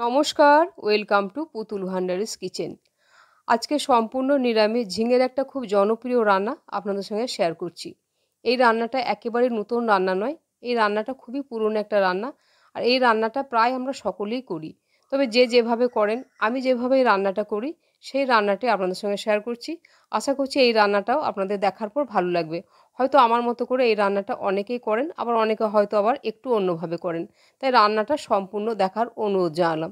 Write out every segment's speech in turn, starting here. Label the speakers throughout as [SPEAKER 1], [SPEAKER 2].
[SPEAKER 1] নমস্কার, welcome to পুতুল ভান্ডারিস kitchen. আজকে সম্পূর্ণ নিরামিষ ঝিঙের একটা খুব জনপ্রিয় রান্না আপনাদের সঙ্গে শেয়ার করছি। এই রান্নাটা একেবারে নতুন রান্না নয়, এই রান্নাটা খুবই পুরনো একটা রান্না। আর এই রান্নাটা প্রায় আমরা সকলেই করি, তবে যে যেভাবে করেন, আমি যেভাবে এই রান্নাটা করি সেই রান্নাটি আপনাদের সঙ্গে শেয়ার করছি। আশা করছি এই রান্নাটাও আপনাদের দেখার পর ভালো লাগবে। হয়তো আমার মতো করে এই রান্নাটা অনেকেই করেন, আবার অনেকে হয়তো আবার একটু অন্যভাবে করেন, তাই রান্নাটা সম্পূর্ণ দেখার অনুরোধ জানালাম।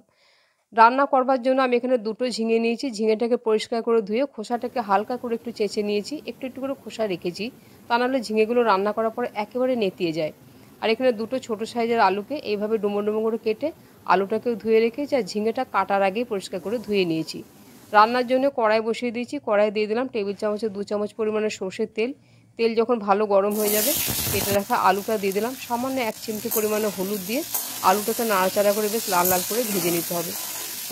[SPEAKER 1] রান্না করবার জন্য আমি এখানে দুটো ঝিঙে নিয়েছি। ঝিঙেটাকে পরিষ্কার করে ধুয়ে খোসাটাকে হালকা করে একটু চেঁচে নিয়েছি, একটু একটু করে খোসা রেখেছি, তা নাহলে ঝিঙেগুলো রান্না করার পরে একেবারে নেতিয়ে যায়। আর এখানে দুটো ছোটো সাইজের আলুকে এইভাবে ডুমো ডুমো করে কেটে আলুটাকেও ধুয়ে রেখেছি, আর ঝিঙেটা কাটার আগেই পরিষ্কার করে ধুয়ে নিয়েছি। রান্নার জন্য কড়াই বসিয়ে দিয়েছি। কড়াই দিয়ে দিলাম টেবিল চামচে 2 চামচ পরিমাণে সর্ষের তেল। তেল যখন ভালো গরম হয়ে যাবে, কেটে রাখা আলুটা দিয়ে দিলাম। সামান্য 1 চিমটি পরিমাণে হলুদ দিয়ে আলুটাকে নাড়াচাড়া করে বেশ লাল লাল করে ভেজে নিতে হবে।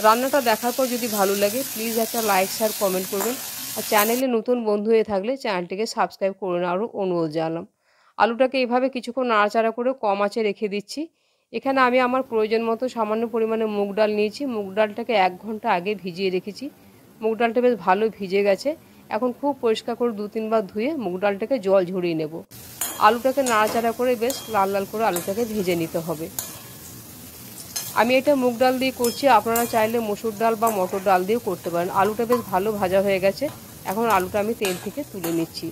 [SPEAKER 1] রান্নাটা দেখার পর যদি ভালো লাগে প্লিজ একটা লাইক শেয়ার কমেন্ট করবেন, আর চ্যানেলে নতুন বন্ধু হয়ে থাকলে চ্যানেলটিকে সাবস্ক্রাইব করে নেওয়ারও অনুরোধ জানালাম। আলুটাকে এইভাবে কিছুক্ষণ নাড়াচাড়া করে কম আঁচে রেখে দিচ্ছি। এখানে আমি আমার প্রয়োজন মতো সামান্য পরিমাণে মুগ ডাল নিয়েছি। মুগ ডালটাকে 1 ঘন্টা আগে ভিজিয়ে রেখেছি। মুগ ডালটা বেশ ভালো ভিজে গেছে। এখন খুব পরিষ্কার করে 2-3 বার ধুয়ে মুগ ডালটাকে জল ঝরিয়ে নেব। আলুটাকে নাড়াচাড়া করে বেশ লাল লাল করে আলুটাকে ভেজে নিতে হবে। আমি এটা মুগ ডাল দিয়ে করছি, আপনারা চাইলে মসুর ডাল বা মটর ডাল দিয়েও করতে পারেন। আলুটা বেশ ভালো ভাজা হয়ে গেছে। এখন আলুটা আমি তেল থেকে তুলে নিচ্ছি।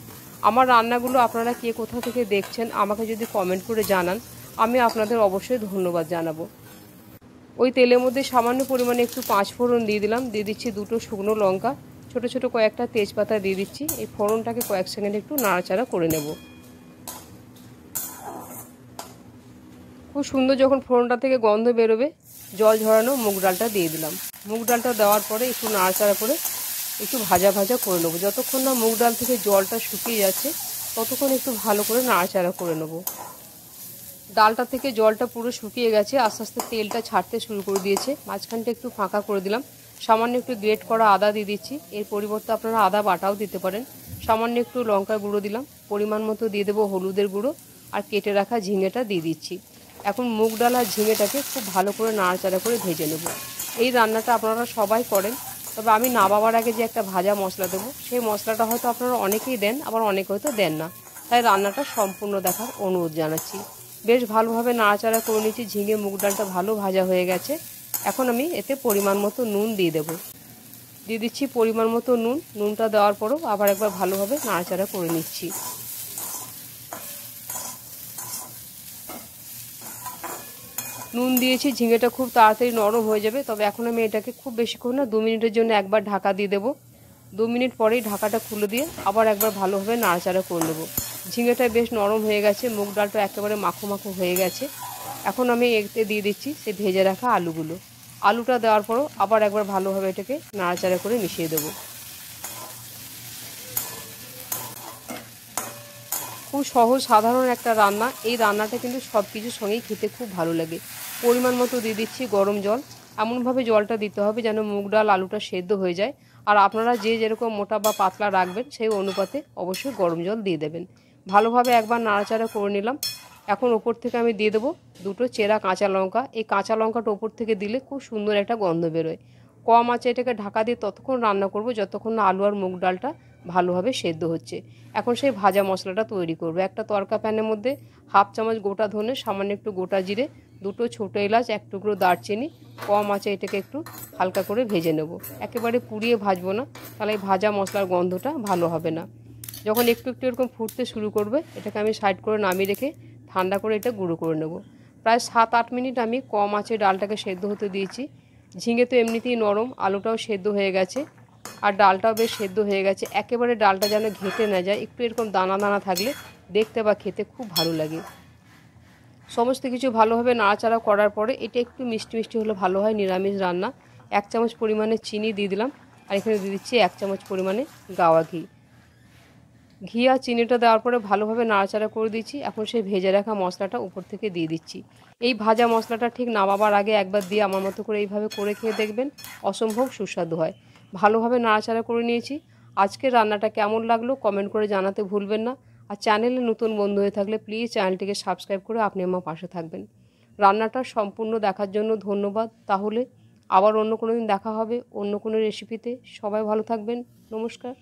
[SPEAKER 1] আমার রান্নাগুলো আপনারা কে কোথা থেকে দেখছেন আমাকে যদি কমেন্ট করে জানান, আমি আপনাদের অবশ্যই ধন্যবাদ জানাবো। ওই তেলের মধ্যে সামান্য পরিমাণে একটু 5 ফোড়ন দিয়ে দিলাম, দিয়ে দিচ্ছি 2টো শুকনো লঙ্কা, ছোটো ছোটো কয়েকটা তেজপাতা দিয়ে দিচ্ছি। এই ফোড়নটাকে কয়েক সেকেন্ড একটু নাড়াচাড়া করে নেব। খুব সুন্দর যখন ফোড়নটা থেকে গন্ধ বেরোবে, জল ঝরানো মুগ ডালটা দিয়ে দিলাম। মুগ ডালটা দেওয়ার পরে একটু নাড়াচাড়া করে একটু ভাজা ভাজা করে নেবো। যতক্ষণ না মুগ ডাল থেকে জলটা শুকিয়ে যাচ্ছে ততক্ষণ একটু ভালো করে নাড়াচাড়া করে নেবো। ডালটা থেকে জলটা পুরো শুকিয়ে গেছে, আস্তে আস্তে তেলটা ছাড়তে শুরু করে দিয়েছে। মাঝখানটা একটু ফাঁকা করে দিলাম। সামান্য একটু গ্রেট করা আদা দিয়ে দিচ্ছি, এর পরিবর্তে আপনারা আদা বাটাও দিতে পারেন। সামান্য একটু লঙ্কার গুঁড়ো দিলাম, পরিমাণ মতো দিয়ে দেবো হলুদের গুঁড়ো, আর কেটে রাখা ঝিঙেটা দিয়ে দিচ্ছি। এখন মুগ ডাল আর ঝিঙেটাকে খুব ভালো করে নাড়াচাড়া করে ভেজে নেব। এই রান্নাটা আপনারা সবাই করেন, তবে আমি নামাবার আগে যে একটা ভাজা মশলা দেবো, সেই মশলাটা হয়তো আপনারা অনেকেই দেন, আবার অনেকে হয়তো দেন না, তাই রান্নাটা সম্পূর্ণ দেখার অনুরোধ জানাচ্ছি। বেশ ভালোভাবে নাড়াচাড়া করে নিচ্ছি। ঝিঙে মুগ ডালটা ভালো ভাজা হয়ে গেছে। এখন আমি এতে পরিমাণ মতো নুন দিয়ে দেবো। দিয়ে দিচ্ছি পরিমাণ মতো নুন। নুনটা দেওয়ার পরও আবার একবার ভালোভাবে নাড়াচাড়া করে নিচ্ছি। নুন দিয়েছি, ঝিঙেটা খুব তাড়াতাড়ি নরম হয়ে যাবে, তবে এখন আমি এটাকে খুব বেশিক্ষণ না 2 মিনিটের জন্য একবার ঢাকা দিয়ে দেবো। 2 মিনিট পরেই ঢাকাটা খুলে দিয়ে আবার একবার ভালোভাবে নাড়াচাড়া করে নেবো। ঝিঙেটা বেশ নরম হয়ে গেছে, মুগ ডালটা একেবারে মাখো মাখো হয়ে গেছে। এখন আমি এতে দিয়ে দিচ্ছি সে ভেজে রাখা আলুগুলো। আলুটা দেওয়ার পরও আবার একবার ভালোভাবে এটাকে নাড়াচাড়া করে মিশিয়ে দেবো। খুব সহজ সাধারণ একটা রান্না। এই রান্নাটা কিন্তু সব কিছুর সঙ্গেই খেতে খুব ভালো লাগে। পরিমাণ মতো দিয়ে দিচ্ছি গরম জল। এমনভাবে জলটা দিতে হবে যেন মুগ ডাল আলুটা সেদ্ধ হয়ে যায়। আর আপনারা যে যেরকম মোটা বা পাতলা রাখবেন সেই অনুপাতে অবশ্যই গরম জল দিয়ে দেবেন। ভালোভাবে একবার নাড়াচাড়া করে নিলাম। এখন ওপর থেকে আমি দিয়ে দেবো 2টো চেরা কাঁচা লঙ্কা। এই কাঁচা লঙ্কাটা ওপর থেকে দিলে খুব সুন্দর একটা গন্ধ বেরোয়। কম আঁচে এটাকে ঢাকা দিয়ে ততক্ষণ রান্না করব যতক্ষণ না আলু আর মুগ ডালটা ভালোভাবে সেদ্ধ হচ্ছে। এখন সেই ভাজা মশলাটা তৈরি করব। একটা তড়কা প্যানের মধ্যে 1/2 চামচ গোটা ধনে, সামান্য একটু গোটা জিরে, 2টো ছোটো এলাচ, 1 টুকরো দারচিনি, কম আঁচে এটাকে একটু হালকা করে ভেজে নেব। একেবারে পুড়িয়ে ভাজবো না, তাহলে এই ভাজা মশলার গন্ধটা ভালো হবে না। যখন একটু একটু এরকম ফুটতে শুরু করবে, এটাকে আমি সাইড করে নামিয়ে রেখে ঠান্ডা করে এটা গুঁড়ো করে নেব। প্রায় 7-8 মিনিট আমি কম আঁচে ডালটাকে সেদ্ধ হতে দিয়েছি। ঝিঙে তো এমনিতেই নরম, আলুটাও সেদ্ধ হয়ে গেছে, আর ডালটাও বেশ সেদ্ধ হয়ে গেছে। একেবারে ডালটা যেন ঘেঁটে না যায়, একটু এরকম দানা দানা থাকলে দেখতে বা খেতে খুব ভালো লাগে। সমস্ত কিছু ভালোভাবে নাড়াচাড়া করার পরে এটা একটু মিষ্টি মিষ্টি হলে ভালো হয়, নিরামিষ রান্না। 1 চামচ পরিমাণে চিনি দিয়ে দিলাম, আর এখানে দিয়ে দিচ্ছি 1 চামচ পরিমাণে গাওয়া ঘি। ঘি আর চিনিটা দেওয়ার পরে ভালোভাবে নাড়াচাড়া করে দিচ্ছি। এখন সেই ভেজে রাখা মশলাটা উপর থেকে দিয়ে দিচ্ছি। এই ভাজা মশলাটা ঠিক নামাবার আগে একবার দিয়ে আমার মতো করে এইভাবে করে খেয়ে দেখবেন, অসম্ভব সুস্বাদু হয়। ভালোভাবে নাড়াচাড়া করে নিয়েছি। আজকের রান্নাটা কেমন লাগলো কমেন্ট করে জানাতে ভুলবেন না। আর চ্যানেলে নতুন বন্ধু হয়ে থাকলে প্লিজ চ্যানেলটিকে সাবস্ক্রাইব করে আপনি আমার পাশে থাকবেন। রান্নাটা সম্পূর্ণ দেখার জন্য ধন্যবাদ। তাহলে আবার অন্য কোনো দিন দেখা হবে অন্য কোনো রেসিপিতে। সবাই ভালো থাকবেন। নমস্কার।